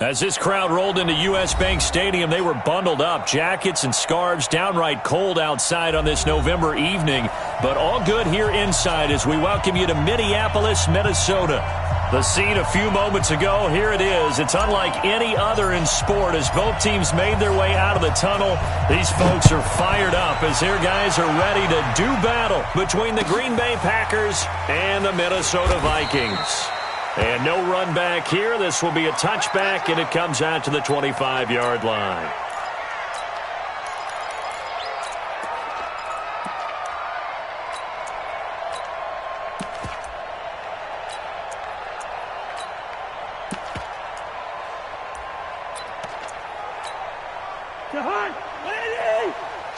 As this crowd rolled into U.S. Bank Stadium, they were bundled up, jackets and scarves, downright cold outside on this November evening, but all good here inside as we welcome you to Minneapolis, Minnesota. The scene a few moments ago, here it is. It's unlike any other in sport as both teams made their way out of the tunnel. These folks are fired up as their guys are ready to do battle between the Green Bay Packers and the Minnesota Vikings. And no run back here. This will be a touchback, and it comes out to the 25-yard line.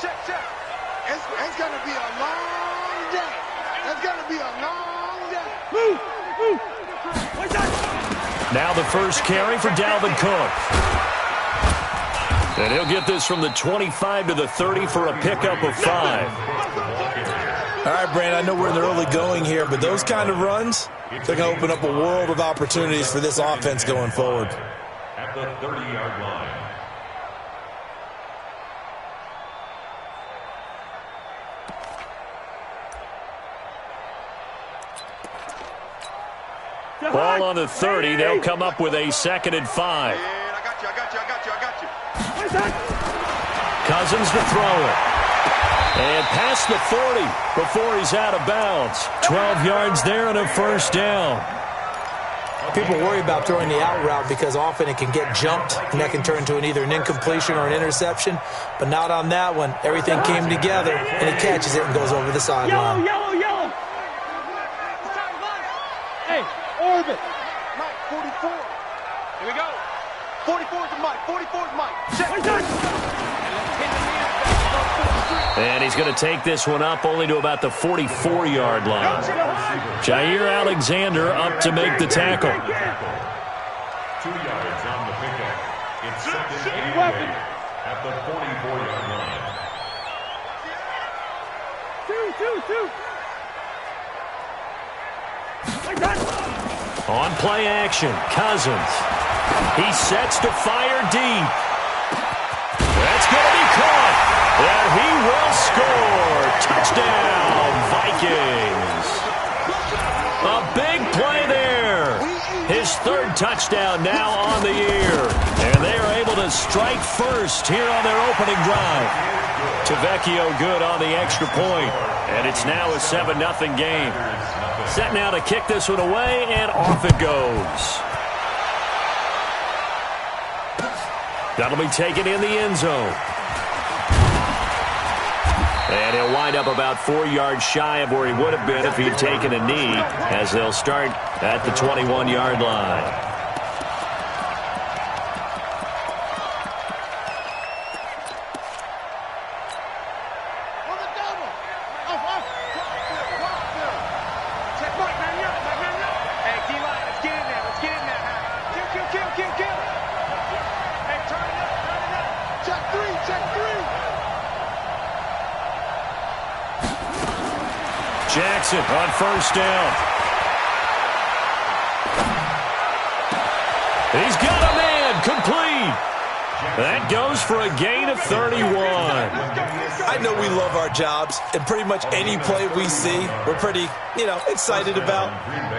Check. It's going to be a long day. It's going to be a long day. Move. Now the first carry for Dalvin Cook. And he'll get this from the 25 to the 30 for a pickup of 5. All right, Brandon, I know we're in the early going here, but those kind of runs, they're going to open up a world of opportunities for this offense going forward. At the 30-yard line. Ball on the 30. They'll come up with a 2nd and 5. I got you. Cousins to throw it. And past the 40 before he's out of bounds. 12 yards there and a first down. People worry about throwing the out route because often it can get jumped, and that can turn into either an incompletion or an interception. But not on that one. Everything came together, and he catches it and goes over the sideline. Yellow. Hey, Orbit. Mike, 44. Here we go. 44 is Mike. 44 is Mike. Check. And he's going to take this one up only to about the 44-yard line. Jair Alexander up to make the tackle. 2 yards on the pickup. It's 2nd and 8 at the 44-yard line. On play action, Cousins. He sets to fire deep. That's going to be caught. And he will score. Touchdown, Vikings. A big play there. His 3rd touchdown now on the year. And they are able to strike first here on their opening drive. Tavecchio good on the extra point. And it's now a 7-0 game. Set now to kick this one away, and off it goes. That'll be taken in the end zone. And he'll wind up about 4 yards shy of where he would have been if he'd taken a knee, as they'll start at the 21-yard line. Jackson on first down. He's got a man complete. That goes for a gain of 31. I know we love our jobs, and pretty much any play we see, we're pretty, excited about.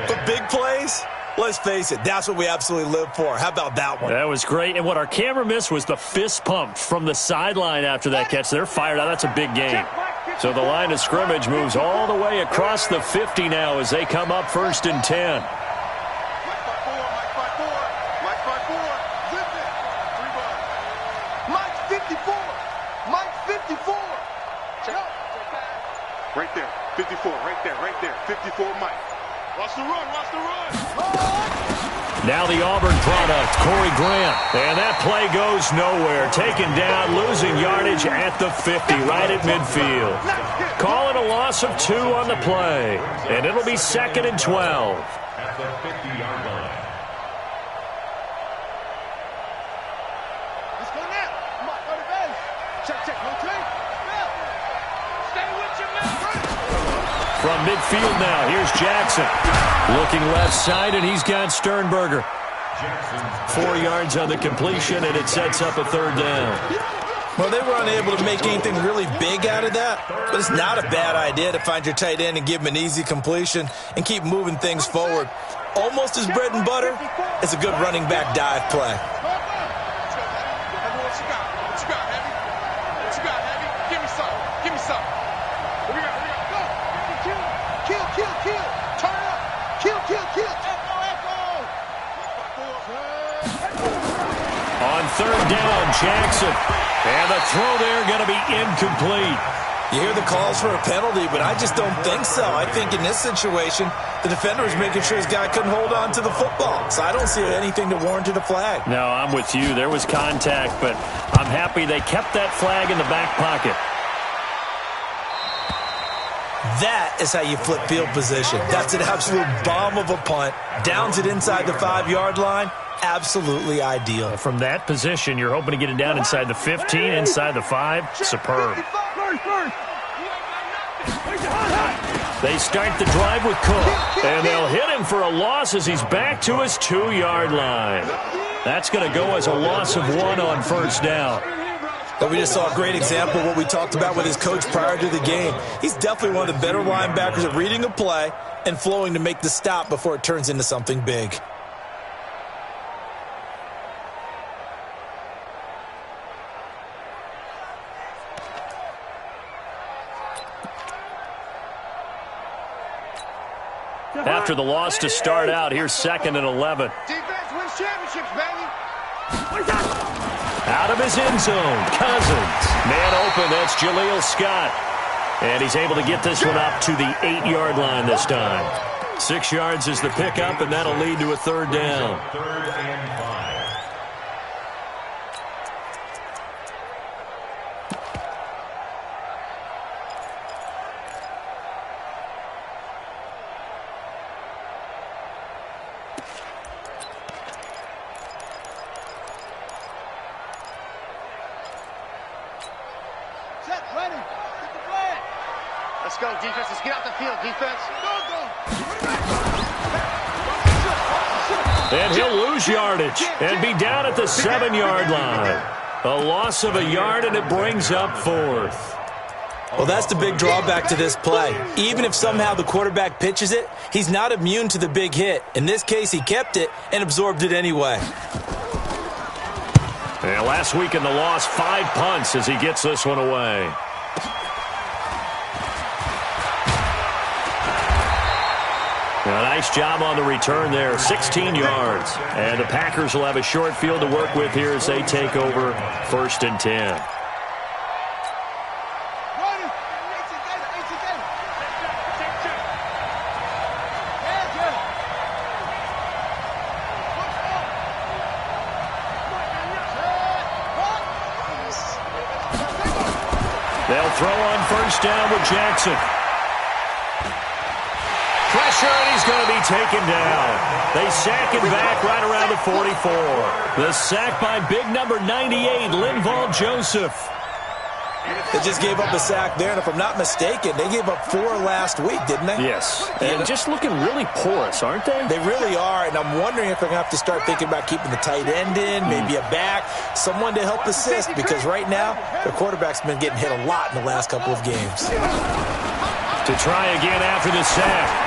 But big plays, let's face it, that's what we absolutely live for. How about that one? That was great. And what our camera missed was the fist pump from the sideline after that catch. They're fired out. That's a big gain. So the line of scrimmage moves all the way across the 50 now as they come up 1st and 10. Mike 54. Check. Right there. 54. Right there. 54 Mike. Watch the run. Now the Auburn product, Corey Grant. And that play goes nowhere. Taken down, losing yardage at the 50, right at midfield. Call it a loss of 2 on the play. And it'll be 2nd and 12. At the 50-yard line. Let's go now. Come on, go to base. Check. No trade. Stay with your man. From midfield now, here's Jackson. Looking left side, and he's got Sternberger. 4 yards on the completion, and it sets up a third down. Well, they were unable to make anything really big out of that, but it's not a bad idea to find your tight end and give him an easy completion and keep moving things forward. Almost his bread and butter is a good running back dive play. On third down, Jackson. And the throw there going to be incomplete. You hear the calls for a penalty, but I just don't think so. I think in this situation, the defender was making sure his guy couldn't hold on to the football. So I don't see anything to warrant a flag. No, I'm with you. There was contact, but I'm happy they kept that flag in the back pocket. That is how you flip field position. That's an absolute bomb of a punt. Downs it inside the 5-yard line. Absolutely ideal. From that position, you're hoping to get it down inside the 15, inside the 5. Superb. They start the drive with Cook, and they'll hit him for a loss as he's back to his 2-yard line. That's going to go as a loss of 1 on first down. But we just saw a great example of what we talked about with his coach prior to the game. He's definitely one of the better linebackers at reading a play and flowing to make the stop before it turns into something big. After the loss to start out, here's 2nd and 11. Defense wins championships, baby. Out of his end zone, Cousins. Man open, that's Jaleel Scott. And he's able to get this one up to the 8-yard line this time. 6 yards is the pickup, and that'll lead to a third down. Third and 5. Let's go, defense. Let's get out the field, defense. And he'll lose yardage and be down at the 7-yard line. A loss of a yard, and it brings up 4th. Well, that's the big drawback to this play. Even if somehow the quarterback pitches it, he's not immune to the big hit. In this case, he kept it and absorbed it anyway. And last week in the loss, 5 punts as he gets this one away. A nice job on the return there, 16 yards. And the Packers will have a short field to work with here as they take over 1st and 10. They'll throw on first down with Jackson. Pressure, and he's going to be taken down. They sack him back right around the 44. The sack by big number 98, Linval Joseph. They just gave up a sack there, and if I'm not mistaken, they gave up 4 last week, didn't they? Yes, and just looking really porous, aren't they? They really are, and I'm wondering if they're going to have to start thinking about keeping the tight end in, maybe a back, someone to help assist, because right now, their quarterback's been getting hit a lot in the last couple of games. To try again after the sack.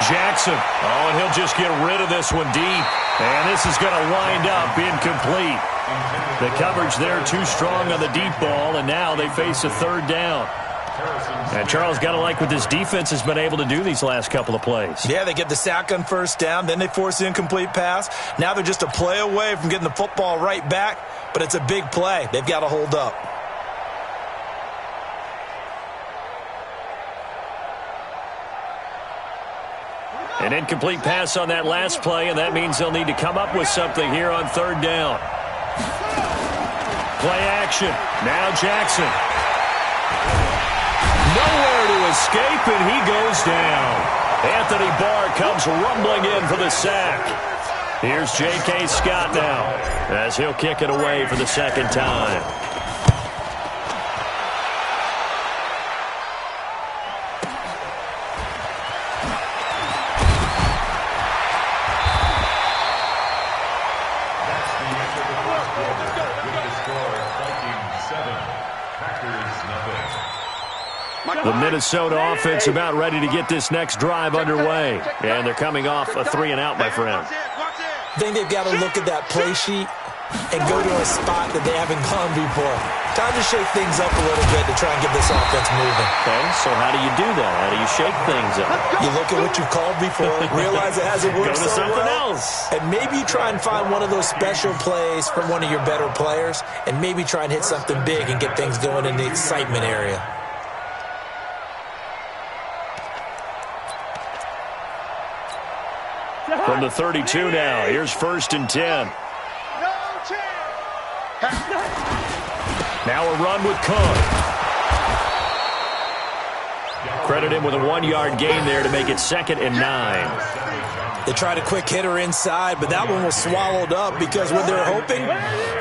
Jackson. Oh, and he'll just get rid of this one deep. And this is going to wind up incomplete. The coverage there too strong on the deep ball, and now they face a third down. And Charles, got to like what this defense has been able to do these last couple of plays. Yeah, they get the sack on first down, then they force the incomplete pass. Now they're just a play away from getting the football right back, but it's a big play. They've got to hold up. An incomplete pass on that last play, and that means they'll need to come up with something here on third down. Play action. Now Jackson. Nowhere to escape, and he goes down. Anthony Barr comes rumbling in for the sack. Here's J.K. Scott now as he'll kick it away for the second time. The Minnesota offense about ready to get this next drive underway. And they're coming off a 3-and-out, my friend. I think they've got to look at that play sheet and go to a spot that they haven't gone before. Time to shake things up a little bit to try and get this offense moving. Okay, so how do you do that? How do you shake things up? You look at what you've called before, realize it hasn't worked Go to so something well, else. and maybe try and find one of those special plays from one of your better players, and maybe try and hit something big and get things going in the excitement area. From the 32 now, here's 1st and 10. Now a run with Cook. Credit him with a 1-yard gain there to make it 2nd and 9. They tried a quick hitter inside, but that one was swallowed up because when they're hoping,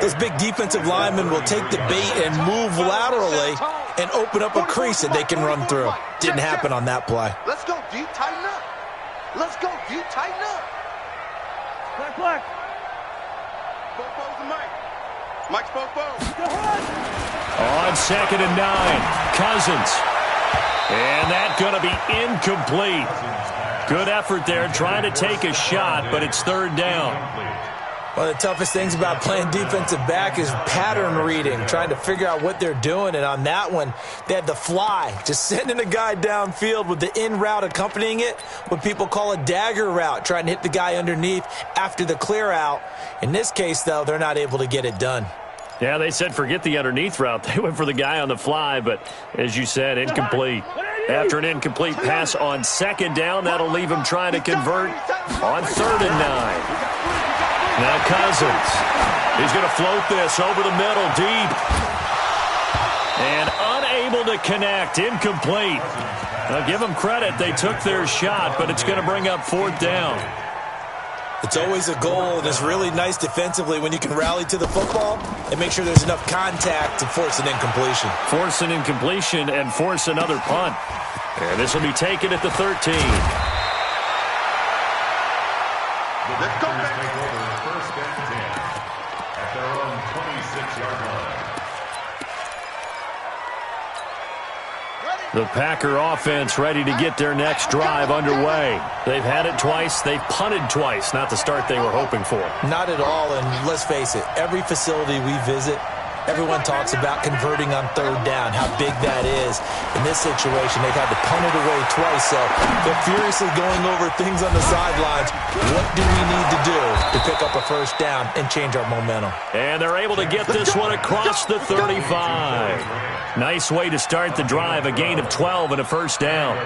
those big defensive linemen will take the bait and move laterally and open up a crease that they can run through. Didn't happen on that play. Let's go deep, tighten up. Let's go deep, tighten up. Black. Bofo's the Mike. Mike's Bofo. On 2nd and 9, Cousins. And that's going to be incomplete. Good effort there trying to take a shot, but it's 3rd down. One of the toughest things about playing defensive back is pattern reading, trying to figure out what they're doing. And on that one, they had the fly, just sending a guy downfield with the in route accompanying it, what people call a dagger route, trying to hit the guy underneath after the clear out. In this case, though, they're not able to get it done. Yeah, they said forget the underneath route. They went for the guy on the fly, but as you said, incomplete. After an incomplete pass on 2nd down, that'll leave him trying to convert on 3rd and 9. Now Cousins. He's going to float this over the middle, deep. And unable to connect, incomplete. Now give them credit, they took their shot, but it's going to bring up 4th down. It's always a goal, and it's really nice defensively when you can rally to the football and make sure there's enough contact to force an incompletion. Force an incompletion and force another punt. And this will be taken at the 13. Let's go, baby. 1st and 10 at their own 26-yard line. The Packer offense ready to get their next drive underway. They've had it twice. They've punted twice. Not the start they were hoping for. Not at all, and let's face it, every facility we visit, everyone talks about converting on 3rd down, how big that is. In this situation, they've had to punt it away twice, so they're furiously going over things on the sidelines. What do we need to do to pick up a 1st down and change our momentum? And they're able to get this one across the 35. Nice way to start the drive, a gain of 12 and a 1st down.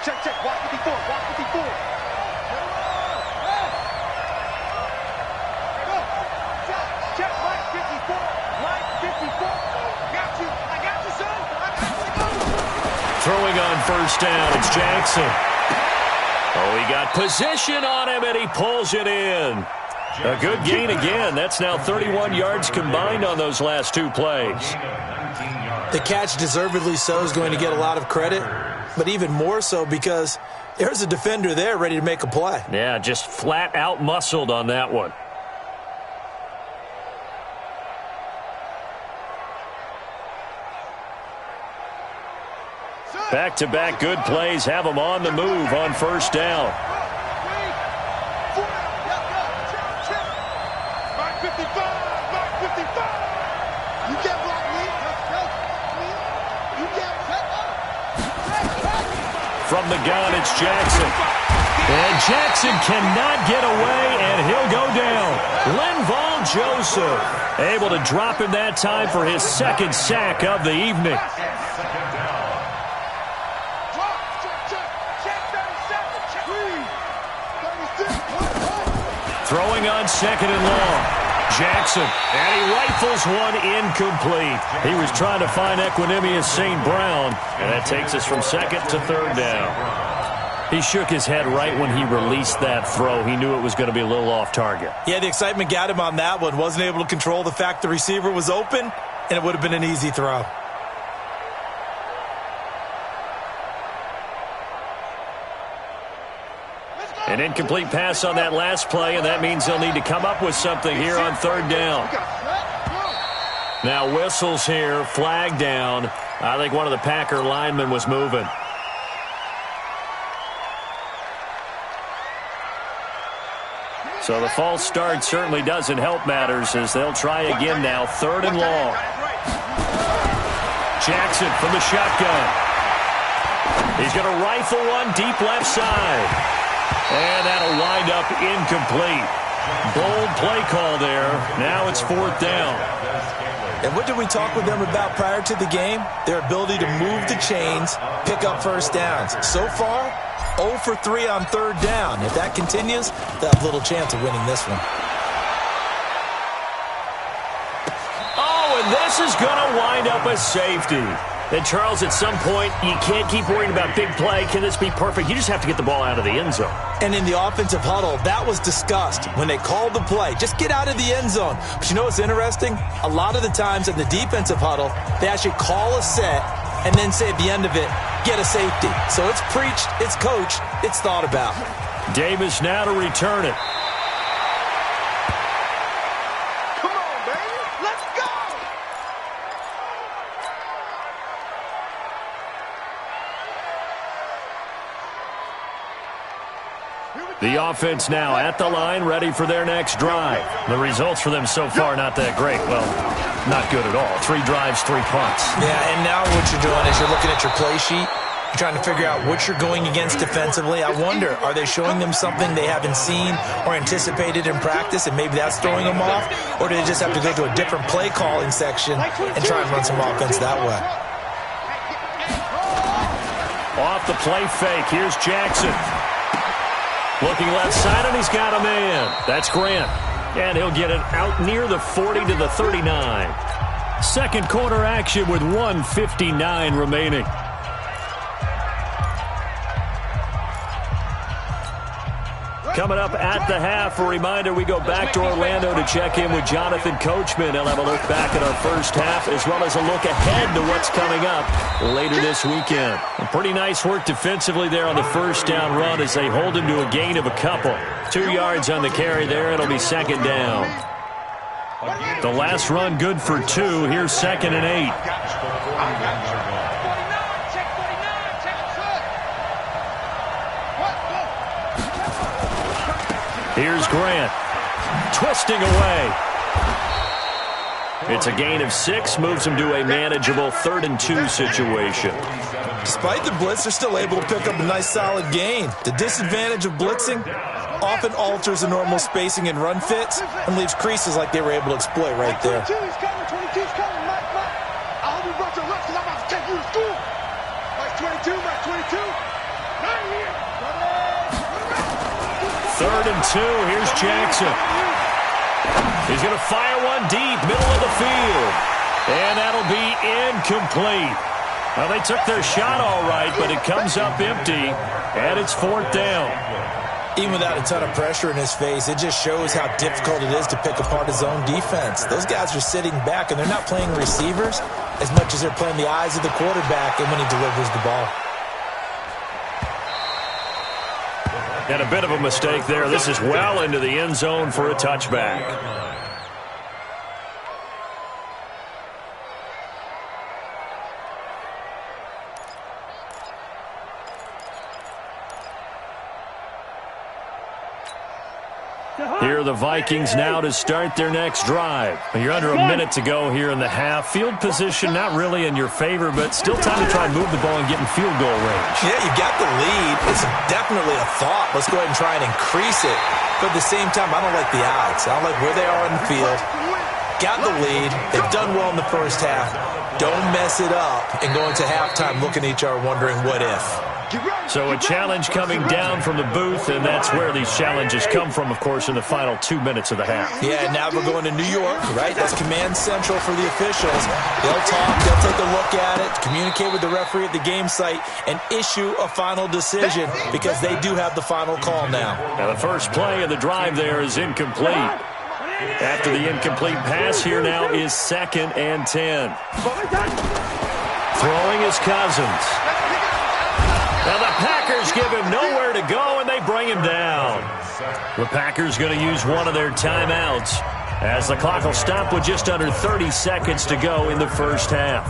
Check. Walk 54. Check, Mike 54. Mike 54. I got you, son. Throwing on 1st down, it's Jackson. Oh, he got position on him, and he pulls it in. A good gain again. That's now 31 yards combined on those last 2 plays. The catch, deservedly so, is going to get a lot of credit, but even more so because there's a defender there ready to make a play. Yeah, just flat out muscled on that one. Back-to-back good plays have them on the move on 1st down. Mike 55. You can't block me. You can't. From the gun, it's Jackson. And Jackson cannot get away, and he'll go down. Linval Joseph able to drop him that time for his 2nd sack of the evening. Throwing on 2nd and long. Jackson, and he rifles one incomplete. He was trying to find Equinemius St. Brown, and that takes us from 2nd to 3rd down. He shook his head right when he released that throw. He knew it was going to be a little off target. Yeah, the excitement got him on that one. Wasn't able to control the fact the receiver was open, and it would have been an easy throw. An incomplete pass on that last play, and that means they'll need to come up with something here on 3rd down. Now whistles here, flag down. I think one of the Packer linemen was moving. So the false start certainly doesn't help matters as they'll try again now. 3rd and long. Jackson from the shotgun. He's going to rifle one deep left side. And that'll wind up incomplete. Bold play call there. Now it's 4th down. And what did we talk with them about prior to the game? Their ability to move the chains, pick up first downs. So far, 0 for 3 on 3rd down. If that continues, they'll have little chance of winning this one. Oh, and this is going to wind up a safety. And, Charles, at some point, you can't keep worrying about big play. Can this be perfect? You just have to get the ball out of the end zone. And in the offensive huddle, that was discussed when they called the play. Just get out of the end zone. But you know what's interesting? A lot of the times in the defensive huddle, they actually call a set and then say at the end of it, get a safety. So it's preached, it's coached, it's thought about. Davis now to return it. Come on, baby. Let's go. The offense now at the line, ready for their next drive. The results for them so far not that great. Well, not good at all. 3 drives, 3 punts. Yeah, and now what you're doing is you're looking at your play sheet. You're trying to figure out what you're going against defensively. I wonder, are they showing them something they haven't seen or anticipated in practice, and maybe that's throwing them off? Or do they just have to go to a different play calling section and try and run some offense that way? Off the play fake. Here's Jackson. Looking left side, and he's got a man. That's Grant. And he'll get it out near the 40 to the 39. Second quarter action with 1:59 remaining. Coming up at the half, a reminder, we go back to Orlando to check in with Jonathan Coachman. He'll have a look back at our first half as well as a look ahead to what's coming up later this weekend. Pretty nice work defensively there on the first down run as they hold him to a gain of a couple. 2 yards on the carry there. It'll be 2nd down. The last run good for 2. Here's 2nd and 8. Here's Grant. Twisting away. It's a gain of 6. Moves him to a manageable 3rd and 2 situation. Despite the blitz, they're still able to pick up a nice solid gain. The disadvantage of blitzing often alters the normal spacing and run fits and leaves creases like they were able to exploit right there. 22's coming. 22's coming. Mike. I hope you brought your lunch because I'm about to take you to school. Mike 22. Mike 22. Not here. 3rd and 2. Here's Jackson. He's going to fire one deep, middle of the field. And that'll be incomplete. Well, they took their shot all right, but it comes up empty, and it's 4th down. Even without a ton of pressure in his face, it just shows how difficult it is to pick apart his own defense. Those guys are sitting back, and they're not playing receivers as much as they're playing the eyes of the quarterback and when he delivers the ball. And a bit of a mistake there. This is well into the end zone for a touchback. Here are the Vikings now to start their next drive. You're under a minute to go here in the half. Field position not really in your favor, but still time to try and move the ball and get in field goal range. Yeah, you got the lead. It's definitely a thought. Let's go ahead and try and increase it. But at the same time, I don't like the odds. I don't like where they are in the field. Got the lead. They've done well in the first half. Don't mess it up and go into halftime looking at each other wondering what if. So a challenge coming down from the booth, and that's where these challenges come from, of course, in the final 2 minutes of the half. Yeah, now we're going to New York, right? That's command central for the officials. They'll talk, they'll take a look at it, communicate with the referee at the game site, and issue a final decision because they do have the final call now. Now the first play of the drive there is incomplete. After the incomplete pass, here now is 2nd and 10. Throwing is Cousins. Now the Packers give him nowhere to go, and they bring him down. The Packers going to use one of their timeouts as the clock will stop with just under 30 seconds to go in the first half.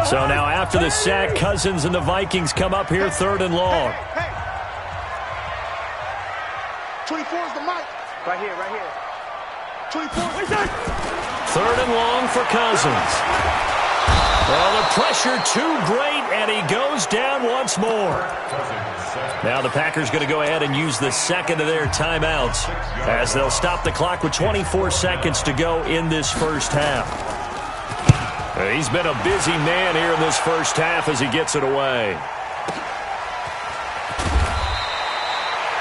So now after the sack, Cousins and the Vikings come up here 3rd and long. Hey. 24 is the mic. Right here, right here. 24. 3rd and long for Cousins. Well, the pressure too great, and he goes down once more. Now the Packers going to go ahead and use the second of their timeouts as they'll stop the clock with 24 seconds to go in this first half. He's been a busy man here in this first half as he gets it away.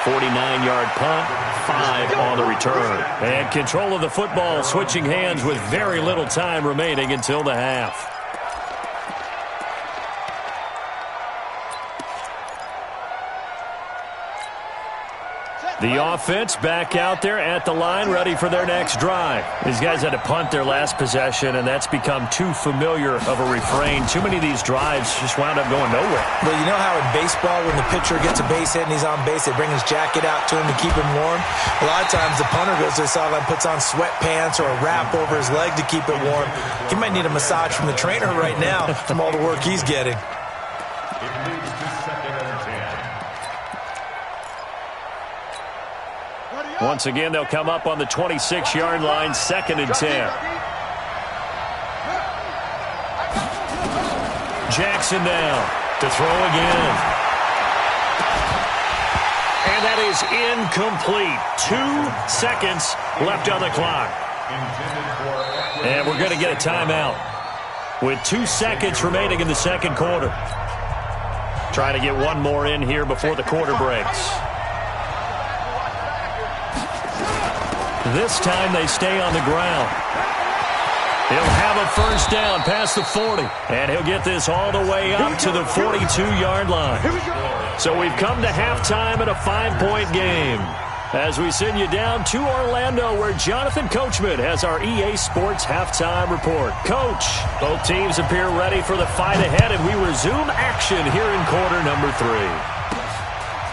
49-yard punt, 5 on the return. And control of the football switching hands with very little time remaining until the half. The offense back out there at the line, ready for their next drive. These guys had to punt their last possession, and that's become too familiar of a refrain. Too many of these drives just wound up going nowhere. Well, you know how in baseball, when the pitcher gets a base hit and he's on base, they bring his jacket out to him to keep him warm? A lot of times the punter goes to the sideline, puts on sweatpants or a wrap over his leg to keep it warm. He might need a massage from the trainer right now from all the work he's getting. It moves to 2nd and 10. Once again, they'll come up on the 26-yard line, 2nd and 10. Jackson now to throw again. And that is incomplete. 2 seconds left on the clock. And we're going to get a timeout with 2 seconds remaining in the second quarter. Trying to get one more in here before the quarter breaks. This time they stay on the ground. He'll have a first down past the 40. And he'll get this all the way up to the 42-yard line. So we've come to halftime in a 5-point game. As we send you down to Orlando, where Jonathan Coachman has our EA Sports halftime report. Coach, both teams appear ready for the fight ahead, and we resume action here in quarter number 3.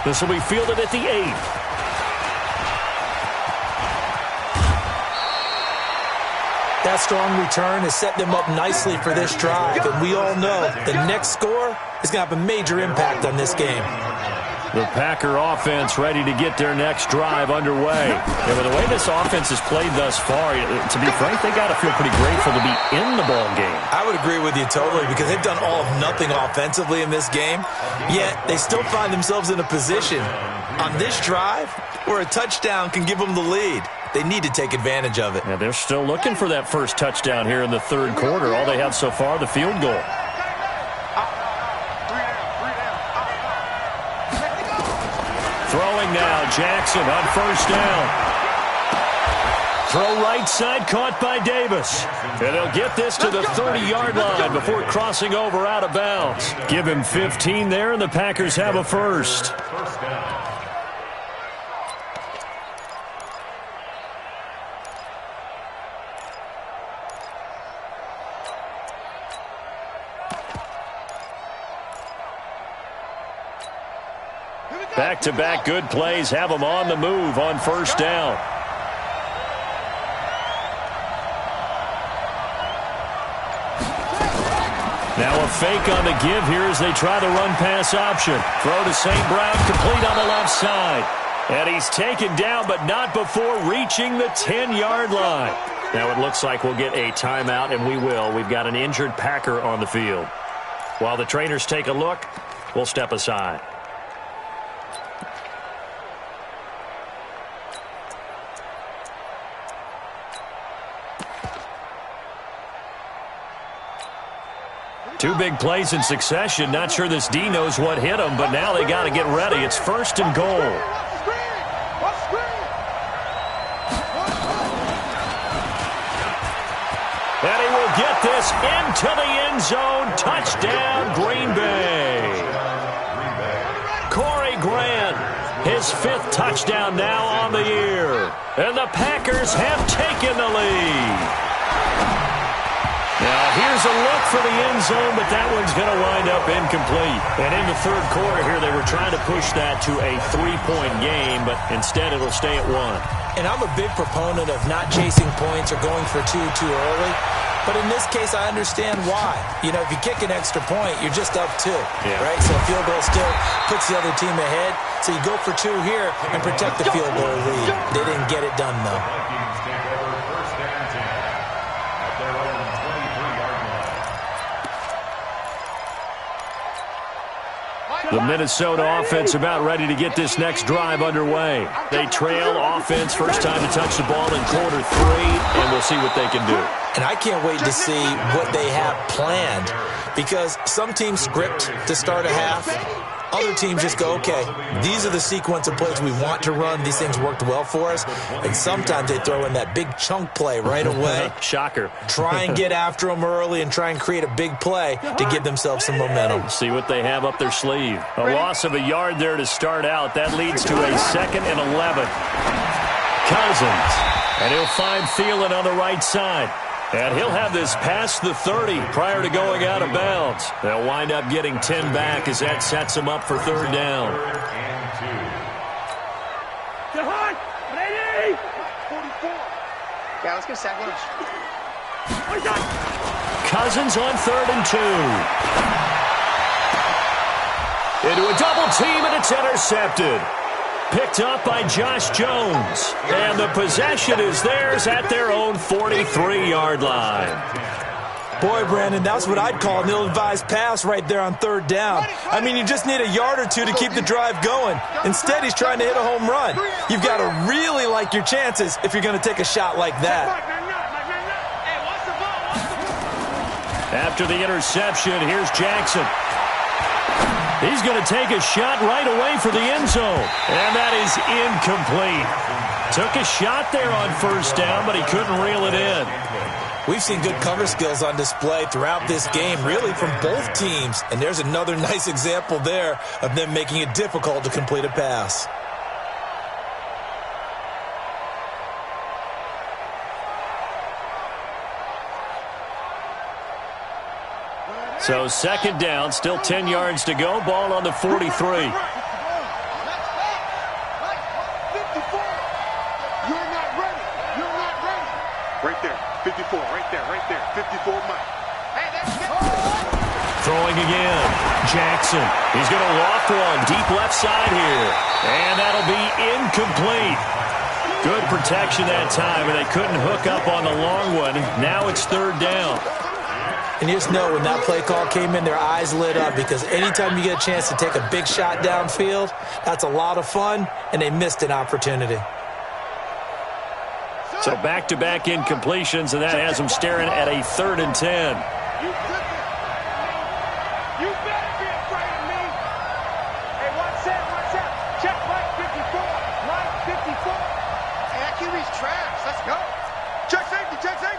This will be fielded at the 8. That strong return has set them up nicely for this drive, and we all know the next score is going to have a major impact on this game. The Packer offense ready to get their next drive underway. And with the way this offense has played thus far, to be frank, they got to feel pretty grateful to be in the ball game. I would agree with you totally, because they've done all of nothing offensively in this game, yet they still find themselves in a position on this drive where a touchdown can give them the lead. They need to take advantage of it. Yeah, they're still looking for that first touchdown here in the third quarter. All they have so far, the field goal. Throwing now, Jackson on first down. Throw right side, caught by Davis. And they'll get this to the 30-yard line before crossing over out of bounds. Give him 15 there, and the Packers have a first. First down. Back-to-back good plays have them on the move on first down. Now a fake on the give here as they try the run-pass option. Throw to St. Brown, complete on the left side. And he's taken down, but not before reaching the 10-yard line. Now it looks like we'll get a timeout, and we will. We've got an injured Packer on the field. While the trainers take a look, we'll step aside. Two big plays in succession. Not sure this D knows what hit him, but now they got to get ready. It's first and goal. And he will get this into the end zone. Touchdown, Green Bay. Corey Grant, his 5th touchdown now on the year. And the Packers have taken the lead. Now, Here's a look for the end zone, but that one's going to wind up incomplete. And in the third quarter here, they were trying to push that to a 3-point game, but instead it'll stay at 1. And I'm a big proponent of not chasing points or going for two too early. But in this case, I understand why. You know, if you kick an extra point, you're just up 2, right? So a field goal still puts the other team ahead. So you go for 2 here and protect the field goal lead. They didn't get it done, though. Vikings take over first down 10 at their own 23-yard line. The Minnesota offense about ready to get this next drive underway. They trail offense first time to touch the ball in quarter 3, and we'll see what they can do. And I can't wait to see what they have planned, because some teams script to start a half. Other teams just go, okay, these are the sequence of plays we want to run. These things worked well for us. And sometimes they throw in that big chunk play right away. Shocker. Try and get after them early and try and create a big play to give themselves some momentum. See what they have up their sleeve. A loss of a yard there to start out. That leads to a 2nd and 11. Cousins. And he'll find Thielen on the right side. And he'll have this past the 30 prior to going out of bounds. They'll wind up getting 10 back as that sets them up for third down. Ready? 44. Yeah, let's go sack lunch. Cousins on 3rd and 2. Into a double team, and it's intercepted. Picked up by Josh Jones. And the possession is theirs at their own 43-yard line. Boy, Brandon, that's what I'd call an ill-advised pass right there on 3rd down. I mean, you just need a yard or 2 to keep the drive going. Instead, he's trying to hit a home run. You've got to really like your chances if you're going to take a shot like that. After the interception, here's Jackson. He's going to take a shot right away for the end zone. And that is incomplete. Took a shot there on 1st down, but he couldn't reel it in. We've seen good cover skills on display throughout this game, really from both teams. And there's another nice example there of them making it difficult to complete a pass. So 2nd down, still 10 yards to go. Ball on the 43. 54. You're not ready. You're not ready. Right there. 54. Right there. 54 Mike. Hey, that's Throwing again. Jackson. He's going to loft one deep left side here. And that'll be incomplete. Good protection that time, and they couldn't hook up on the long one. Now it's 3rd down. And you just know when that play call came in, their eyes lit up, because anytime you get a chance to take a big shot downfield, that's a lot of fun, and they missed an opportunity. So back-to-back incompletions, and that has them staring at a 3rd and 10. You better be afraid of me. Hey, what's up? Check Mike 54. Mike 54. Hey, that QB's trash. Let's go. check safety.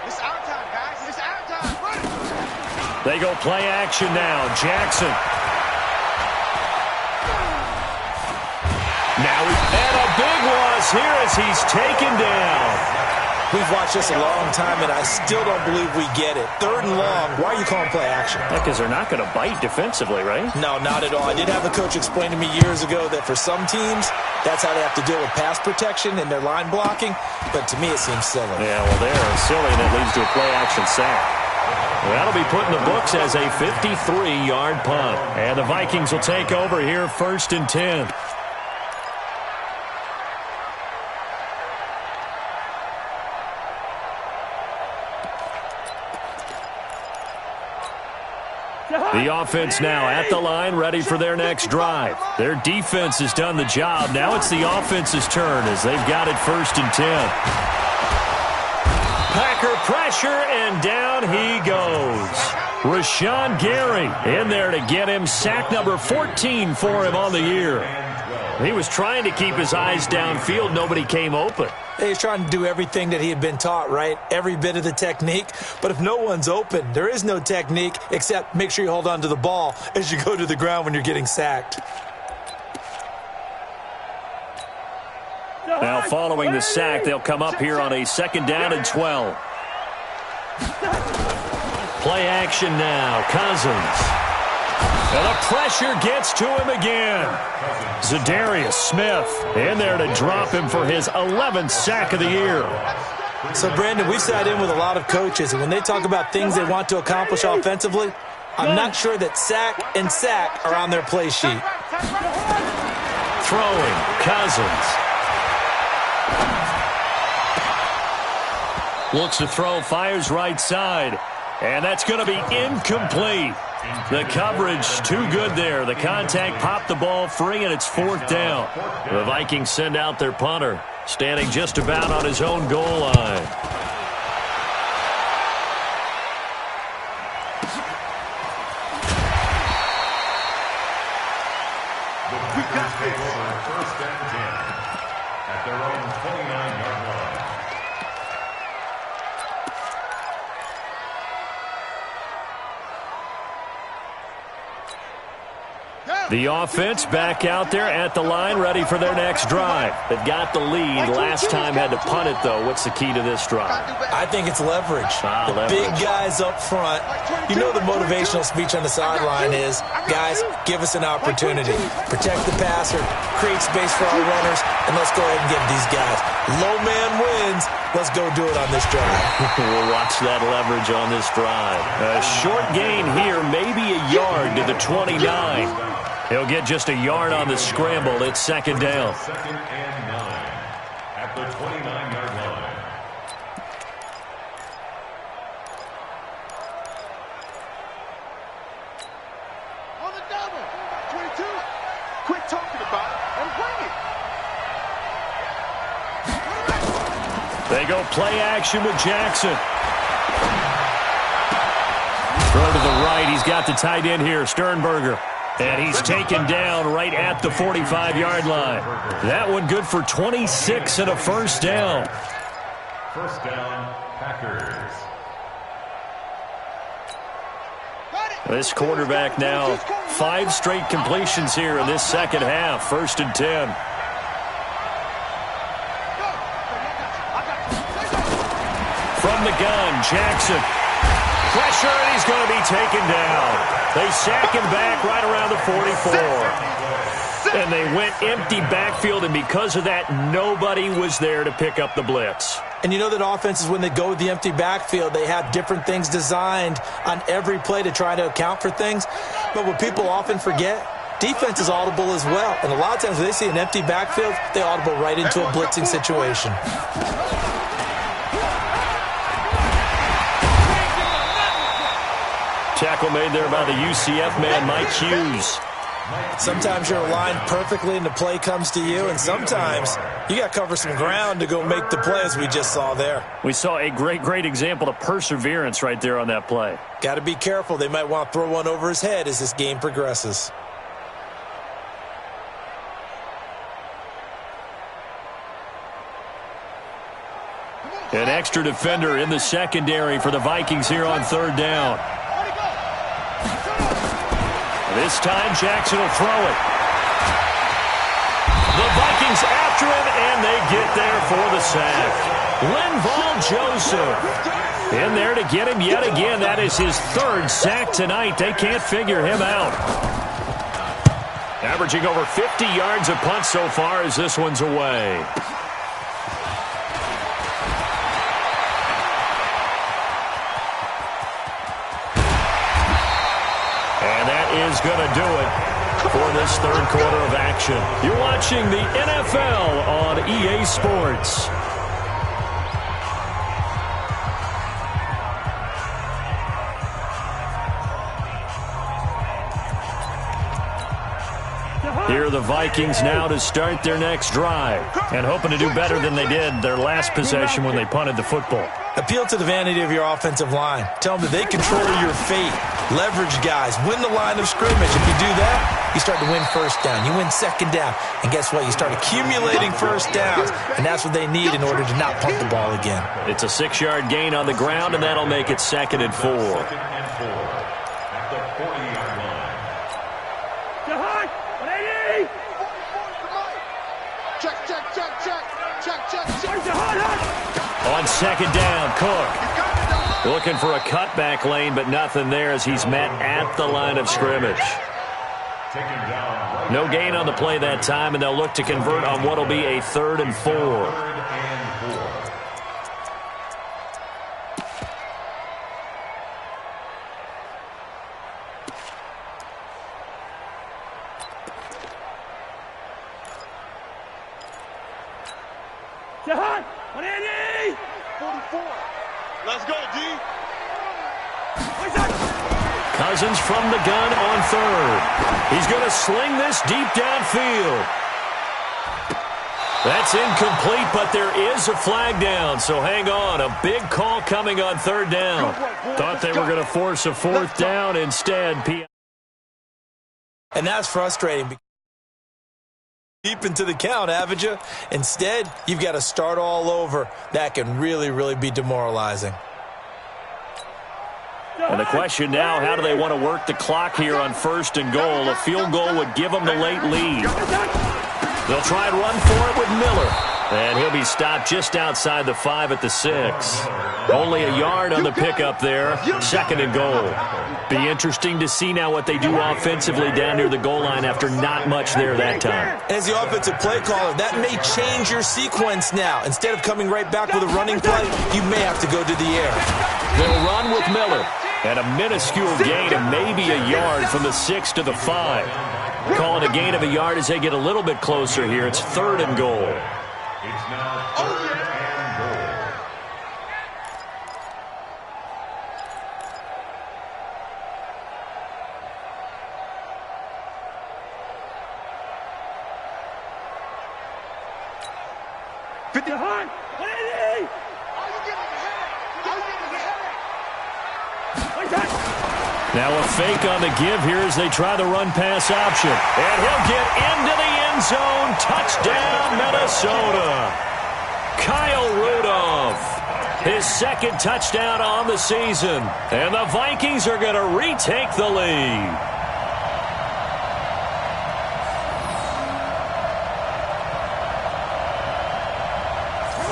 It's our time, guys. It's our time. They go play action now. Jackson. Now and a big loss here as he's taken down. We've watched this a long time, and I still don't believe we get it. 3rd and long. Why are you calling play action? Because they're not going to bite defensively, right? No, not at all. I did have a coach explain to me years ago that for some teams, that's how they have to deal with pass protection and their line blocking. But to me, it seems silly. Yeah, well, they're silly, and it leads to a play-action sack. That'll be put in the books as a 53-yard punt. And the Vikings will take over here 1st and 10. The offense now at the line, ready for their next drive. Their defense has done the job. Now it's the offense's turn as they've got it 1st and 10. Packer pressure, and down he goes. Rashawn Gary in there to get him sack number 14 for him on the year. He was trying to keep his eyes downfield. Nobody came open. He's trying to do everything that he had been taught, right? Every bit of the technique. But if no one's open, there is no technique except make sure you hold on to the ball as you go to the ground when you're getting sacked. Now, following the sack, they'll come up here on a 2nd down and 12. Play action now. Cousins. And the pressure gets to him again. Zadarius Smith in there to drop him for his 11th sack of the year. So, Brandon, we've sat in with a lot of coaches, and when they talk about things they want to accomplish offensively, I'm not sure that sack and sack are on their play sheet. Throwing, Cousins. Looks to throw, fires right side. And that's going to be incomplete. The coverage too good there. The contact popped the ball free, and it's 4th down. The Vikings send out their punter, standing just about on his own goal line. We got this. 1st and 10 at their own 29-yard line. The offense back out there at the line, ready for their next drive. They've got the lead. Last time had to punt it, though. What's the key to this drive? I think it's leverage. The leverage. big guys up front. You know the motivational speech on the sideline is, guys, give us an opportunity. Protect the passer, create space for our runners, and let's go ahead and get these guys. Low man wins. Let's go do it on this drive. We'll watch that leverage on this drive. A short gain here, maybe a yard to the 29. He'll get just a yard on the scramble. It's 2nd down. 2nd and 9 at the 29-yard line. On the double. 22. Quit talking about it and bring it. They go play action with Jackson. Throw to the right. He's got the tight end here, Sternberger. And he's taken down right at the 45-yard line. That one good for 26 and a 1st down. 1st down, Packers. This quarterback now 5 straight completions here in this 2nd half. 1st and 10. From the gun, Jackson. Pressure, and he's going to be taken down. They sack him back right around the 44. And they went empty backfield, and because of that, nobody was there to pick up the blitz. And you know that offenses, when they go with the empty backfield, they have different things designed on every play to try to account for things. But what people often forget, defense is audible as well. And a lot of times when they see an empty backfield, they audible right into a blitzing situation. Tackle made there by the UCF man, Mike Hughes. Sometimes you're aligned perfectly and the play comes to you, and sometimes you got to cover some ground to go make the play, as we just saw there. We saw a great example of perseverance right there on that play. Got to be careful. They might want to throw one over his head as this game progresses. An extra defender in the secondary for the Vikings here on 3rd down. This time, Jackson will throw it. The Vikings after him, and they get there for the sack. Linval Joseph in there to get him yet again. That is his 3rd sack tonight. They can't figure him out. Averaging over 50 yards a punt so far as this one's away. Is going to do it for this 3rd quarter of action. You're watching the NFL on EA Sports. Here are the Vikings now to start their next drive and hoping to do better than they did their last possession when they punted the football. Appeal to the vanity of your offensive line. Tell them that they control your fate. Leverage guys. Win the line of scrimmage. If you do that, you start to win 1st down. You win 2nd down. And guess what? You start accumulating 1st downs. And that's what they need in order to not punt the ball again. It's a 6-yard gain on the ground, and that'll make it 2nd and 4. 2nd and 4 at the 40-yard line. Check. second down. Cook looking for a cutback lane, but nothing there as he's met at the line of scrimmage. No gain on the play that time, and they'll look to convert on what will be a 3rd and 4. Jahan, 180! 44. Let's go, D. Cousins from the gun on 3rd. He's going to sling this deep downfield. That's incomplete, but there is a flag down, so hang on. A big call coming on 3rd down. Thought they were going to force a 4th down instead. And that's frustrating. Deep into the count, haven't you? Instead, you've got to start all over. That can really, really be demoralizing. And the question now, how do they want to work the clock here on 1st and goal? A field goal would give them the late lead. They'll try and run for it with Miller. And he'll be stopped just outside the 5 at the 6. Only a yard on the pickup there. 2nd and goal. Be interesting to see now what they do offensively down near the goal line after not much there that time. As the offensive play caller, that may change your sequence now. Instead of coming right back with a running play, you may have to go to the air. They'll run with Miller. And a minuscule gain of maybe a yard from the 6 to the 5. Calling a gain of a yard as they get a little bit closer here. It's 3rd and goal. It's now 3rd and goal. Jahan, 180! Now a fake on the give here as they try the run-pass option. And he'll get into the end zone. Touchdown, Minnesota. Kyle Rudolph, his 2nd touchdown on the season. And the Vikings are going to retake the lead.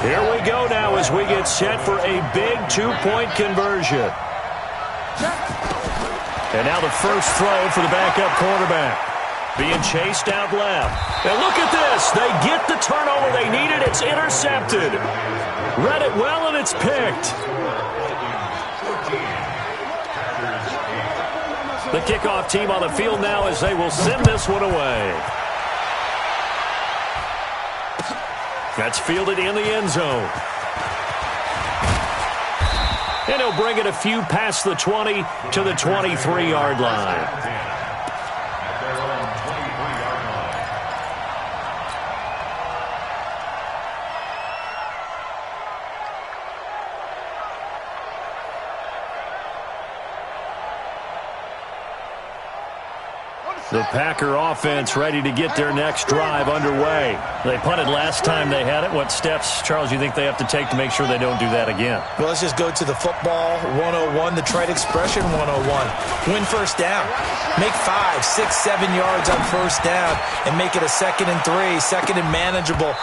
Here we go now as we get set for a big 2-point conversion. And now the first throw for the backup quarterback. Being chased out left. And look at this. They get the turnover they needed. It's intercepted. Read it well, and it's picked. The kickoff team on the field now as they will send this one away. That's fielded in the end zone. And he'll bring it a few past the 20 to the 23-yard line. The Packer offense ready to get their next drive underway. They punted last time they had it. What steps, Charles, you think they have to take to make sure they don't do that again? Well, let's just go to the football 101, the trite expression 101. Win first down. Make 5, 6, 7 yards on first down and make it a 2nd and 3, 2nd and manageable.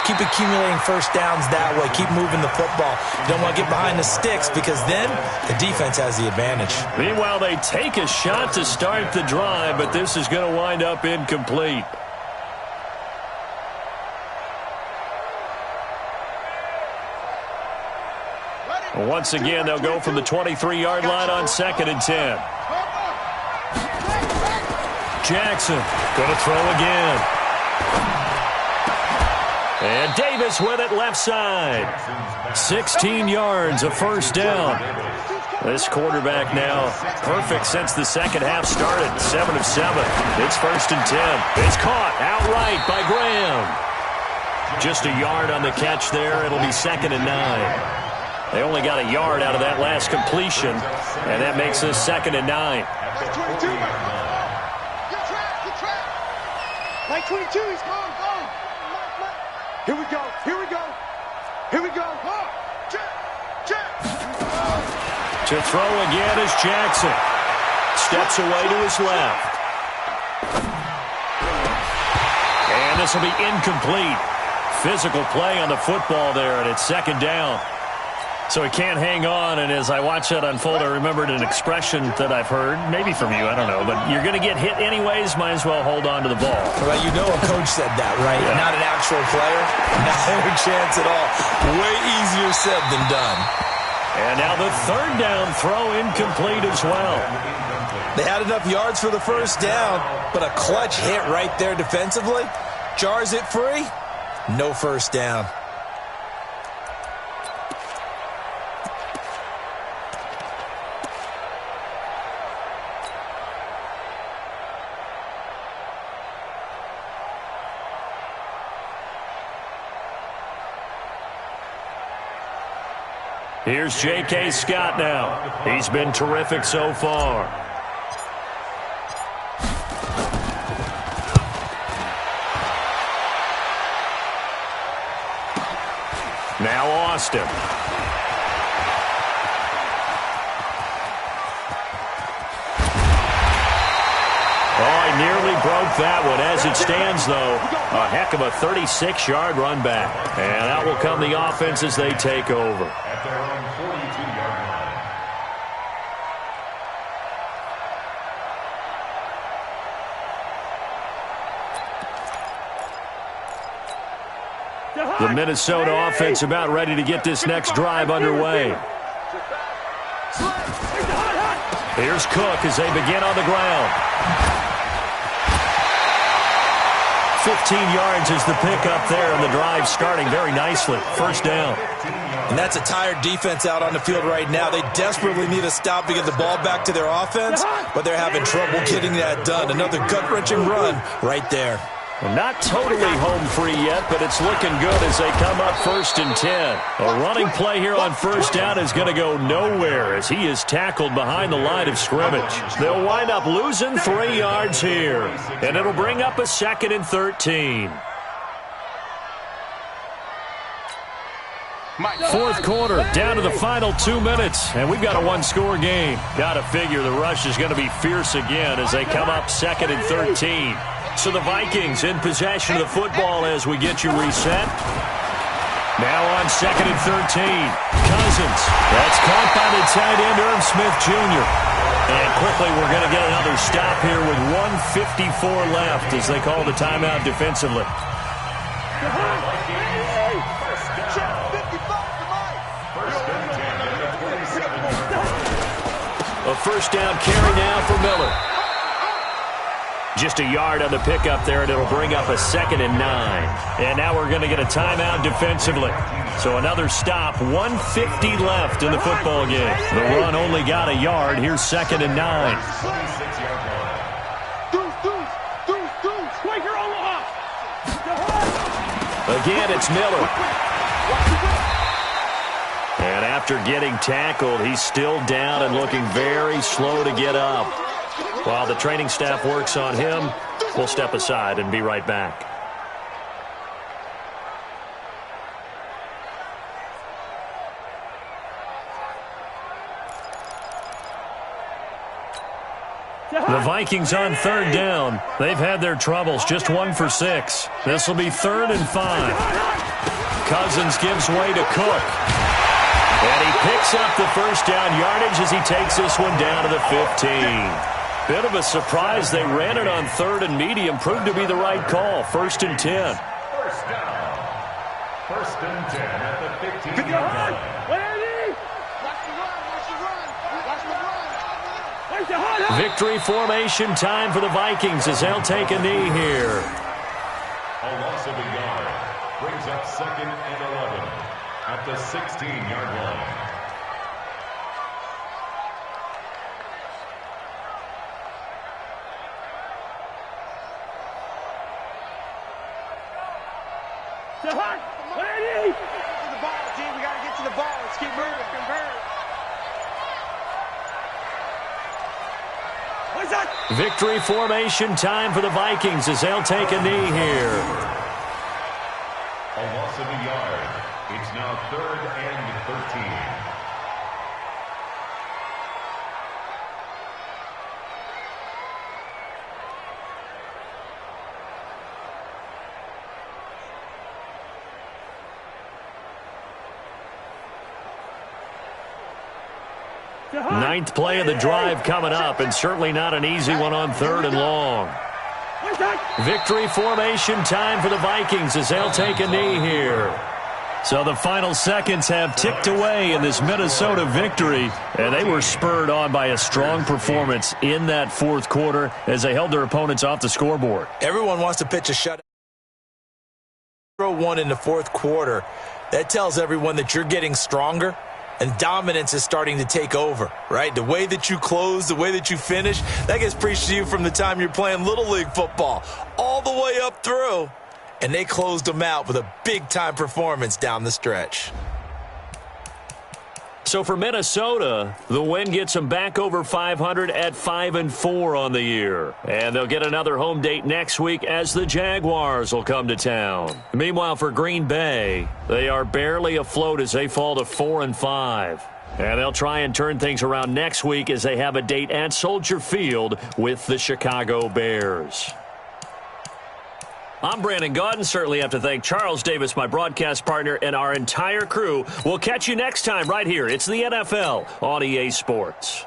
Keep accumulating first downs that way. Keep moving the football. You don't want to get behind the sticks because then the defense has the advantage. Meanwhile, they take a shot to start the drive, but this is going to wind up incomplete. Once again, they'll go from the 23-yard line on 2nd and 10. Jackson going to throw again. And Davis with it left side. 16 yards, a first down. This quarterback now perfect since the second half started. 7 of 7. It's 1st and 10. It's caught outright by Graham. Just a yard on the catch there. It'll be 2nd and 9. They only got a yard out of that last completion, and that makes this 2nd and 9. Like 22, he's gone. Here we go. Here we go. Here we go. To throw again is Jackson. Steps away to his left. And this will be incomplete. Physical play on the football there, and it's 2nd down. So he can't hang on, and as I watch that unfold, I remembered an expression that I've heard, maybe from you, I don't know, but you're going to get hit anyways, might as well hold on to the ball. Well, you know a coach said that, right? Yeah. Not an actual player. Not a chance at all. Way easier said than done. And now the third down throw incomplete as well. They had enough yards for the first down, but a clutch hit right there defensively. Jars it free. No first down. Here's J.K. Scott now. He's been terrific so far. Now Austin. Oh, he nearly broke that one. As it stands, though, a heck of a 36-yard run back. And out will come the offense as they take over. At their own 42-yard line. The Minnesota offense about ready to get this next drive underway. Here's Cook as they begin on the ground. 15 yards is the pickup there, and the drive starting very nicely. First down. And that's a tired defense out on the field right now. They desperately need a stop to get the ball back to their offense, but they're having trouble getting that done. Another gut-wrenching run right there. Well, not totally home free yet, but it's looking good as they come up 1st and 10. A running play here on first down is going to go nowhere as he is tackled behind the line of scrimmage. They'll wind up losing 3 yards here, and it'll bring up a 2nd and 13. Fourth quarter, down to the final 2 minutes, and we've got a one-score game. Got to figure the rush is going to be fierce again as they come up 2nd and 13. So the Vikings in possession of the football as we get you reset. Now on 2nd and 13. Cousins. That's caught by the tight end, Irv Smith Jr. And quickly we're going to get another stop here with 1:54 left as they call the timeout defensively. A first down carry now for Miller. Just a yard on the pickup there, and it'll bring up a 2nd and 9. And now we're going to get a timeout defensively. So another stop, 1:50 left in the football game. The run only got a yard. Here's 2nd and 9. Again, it's Miller. And after getting tackled, he's still down and looking very slow to get up. While the training staff works on him, we'll step aside and be right back. The Vikings on 3rd down. They've had their troubles, just 1 for 6. This will be 3rd and 5. Cousins gives way to Cook. And he picks up the first down yardage as he takes this one down to the 15. Bit of a surprise. They ran it on 3rd and medium. Proved to be the right call. 1st and 10. First down. 1st and 10 at the 15-yard line. Victory formation time for the Vikings as they'll take a knee here. A loss of a yard brings up 2nd and 11 at the 16-yard line. Victory formation time for the Vikings as they'll take a knee here. A loss of a yard. It's now 3rd and 13. Ninth play of the drive coming up, and certainly not an easy one on 3rd and long. Victory formation time for the Vikings as they'll take a knee here. So the final seconds have ticked away in this Minnesota victory, and they were spurred on by a strong performance in that 4th quarter as they held their opponents off the scoreboard. Everyone wants to pitch a shutout. 0-1 in the 4th quarter. That tells everyone that you're getting stronger and dominance is starting to take over, right? The way that you close, the way that you finish, that gets preached to you from the time you're playing Little League football all the way up through. And they closed them out with a big-time performance down the stretch. So for Minnesota, the win gets them back over 500 at 5-4 on the year. And they'll get another home date next week as the Jaguars will come to town. Meanwhile, for Green Bay, they are barely afloat as they fall to 4-5. And they'll try and turn things around next week as they have a date at Soldier Field with the Chicago Bears. I'm Brandon Gaudin. Certainly have to thank Charles Davis, my broadcast partner, and our entire crew. We'll catch you next time right here. It's the NFL on EA Sports.